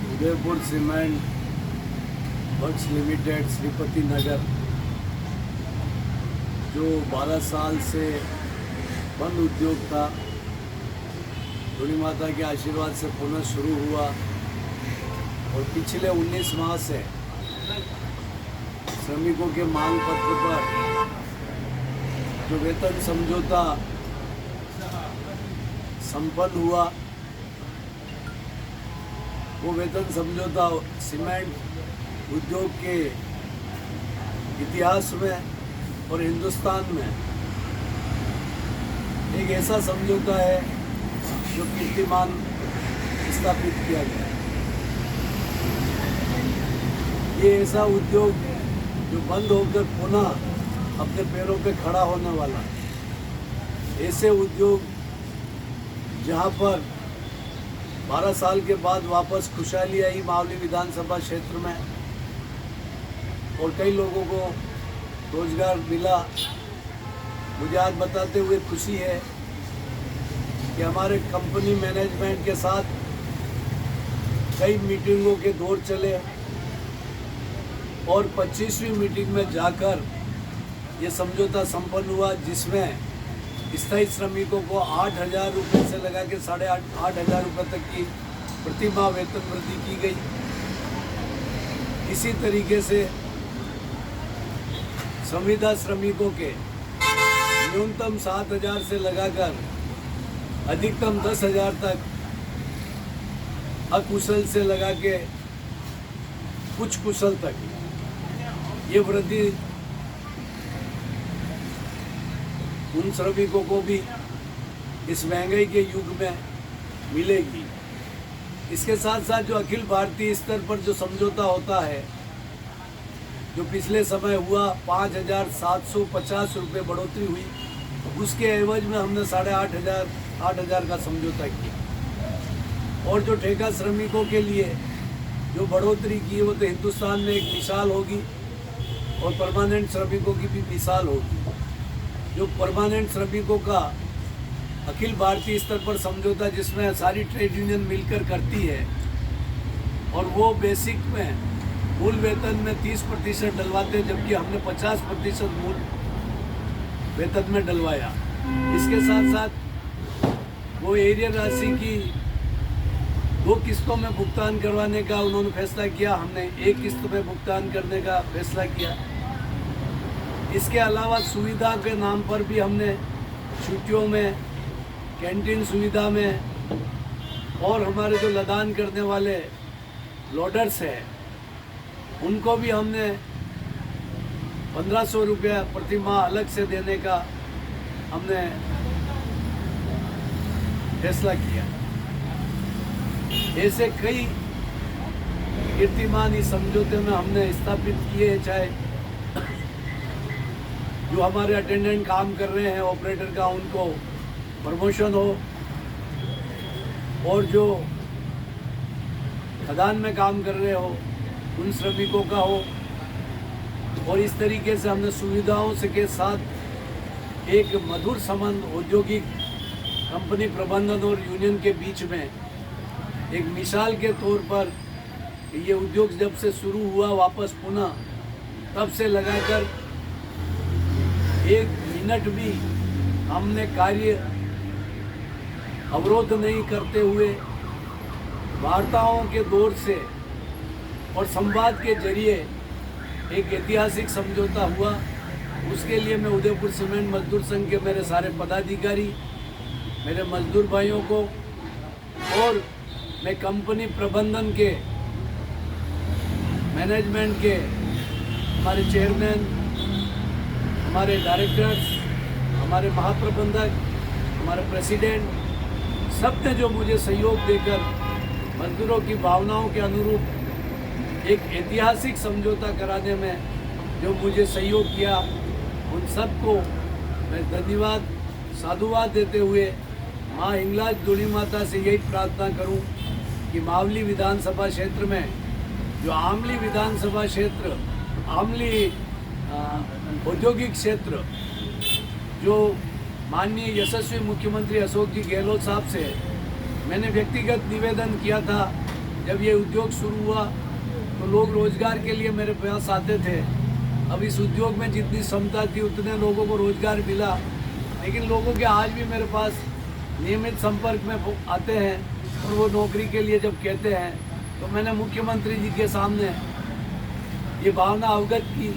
Udaipur cement works limited Shripati Nagar जो 12 साल से बंद उद्योग था, धूड़ी माता के आशीर्वाद से पुनः शुरू हुआ और पिछले 19 माह से श्रमिकों के मांग पत्र पर जो वेतन समझौता संपन्न हुआ, वो वेतन समझौता सीमेंट उद्योग के इतिहास में और हिंदुस्तान में एक ऐसा समझौता है जो कीर्तिमान स्थापित किया गया है। ये ऐसा उद्योग जो बंद होकर पुनः अपने पैरों पे खड़ा होने वाला है। ऐसे उद्योग जहाँ पर 12 साल के बाद वापस खुशहाली आई मावली विधानसभा क्षेत्र में और कई लोगों को रोजगार मिला। मुझे आज बताते हुए खुशी है कि हमारे कंपनी मैनेजमेंट के साथ कई मीटिंगों के दौर चले और 25वीं मीटिंग में जाकर ये समझौता संपन्न हुआ, जिसमें स्थायी श्रमिकों को 8,000 रुपये से लगा के 8,500 रुपये तक की प्रति माह वेतन वृद्धि की गई। इसी तरीके से संविदा श्रमिकों के न्यूनतम 7,000 से लगाकर अधिकतम 10,000 तक, अकुशल से लगा के कुछ कुशल तक ये वृद्धि उन श्रमिकों को भी इस महंगाई के युग में मिलेगी। इसके साथ साथ जो अखिल भारतीय स्तर पर जो समझौता होता है, जो पिछले समय हुआ 5,750 रुपये बढ़ोतरी हुई, उसके एवज में हमने 8,500 का समझौता किया। और जो ठेका श्रमिकों के लिए जो बढ़ोतरी की वो तो हिंदुस्तान में एक मिसाल होगी और परमानेंट श्रमिकों की भी मिसाल होगी। जो परमानेंट श्रमिकों का अखिल भारतीय स्तर पर समझौता जिसमें सारी ट्रेड यूनियन मिलकर करती है और वो बेसिक में मूल वेतन में 30% डलवाते, जबकि हमने 50% मूल वेतन में डलवाया। इसके साथ साथ वो एरियर राशि की 2 किस्तों में भुगतान करवाने का उन्होंने फैसला किया, हमने 1 किस्त में भुगतान करने का फैसला किया। इसके अलावा सुविधा के नाम पर भी हमने छुट्टियों में, कैंटीन सुविधा में और हमारे जो लदान करने वाले लोडर्स हैं उनको भी हमने 1,500 रुपया प्रति माह अलग से देने का हमने फैसला किया। ऐसे कई कीर्तिमान इस समझौते में हमने स्थापित किए, चाहे जो हमारे अटेंडेंट काम कर रहे हैं ऑपरेटर का उनको प्रमोशन हो, और जो खदान में काम कर रहे हो उन श्रमिकों का हो। और इस तरीके से हमने सुविधाओं से के साथ एक मधुर संबंध औद्योगिक कंपनी प्रबंधन और यूनियन के बीच में एक मिसाल के तौर पर ये उद्योग जब से शुरू हुआ वापस पुनः, तब से लगाकर 1 मिनट भी हमने कार्य अवरोध नहीं करते हुए वार्ताओं के दौर से और संवाद के जरिए एक ऐतिहासिक समझौता हुआ। उसके लिए मैं उदयपुर सीमेंट मजदूर संघ के मेरे सारे पदाधिकारी, मेरे मजदूर भाइयों को और मैं कंपनी प्रबंधन के, मैनेजमेंट के, हमारे चेयरमैन, हमारे डायरेक्टर्स, हमारे महाप्रबंधक, हमारे प्रेसिडेंट, सब ने जो मुझे सहयोग देकर मजदूरों की भावनाओं के अनुरूप एक ऐतिहासिक समझौता कराने में जो मुझे सहयोग किया, उन सबको मैं धन्यवाद साधुवाद देते हुए माँ हिंगलाज धूड़ी माता से यही प्रार्थना करूं कि मावली विधानसभा क्षेत्र में जो आमली विधानसभा क्षेत्र, आमली औद्योगिक क्षेत्र जो माननीय यशस्वी मुख्यमंत्री अशोक जी गहलोत साहब से मैंने व्यक्तिगत निवेदन किया था। जब ये उद्योग शुरू हुआ तो लोग रोजगार के लिए मेरे पास आते थे। अब इस उद्योग में जितनी क्षमता थी उतने लोगों को रोजगार मिला, लेकिन लोगों के आज भी मेरे पास नियमित संपर्क में आते हैं और वो नौकरी के लिए जब कहते हैं तो मैंने मुख्यमंत्री जी के सामने ये भावना अवगत की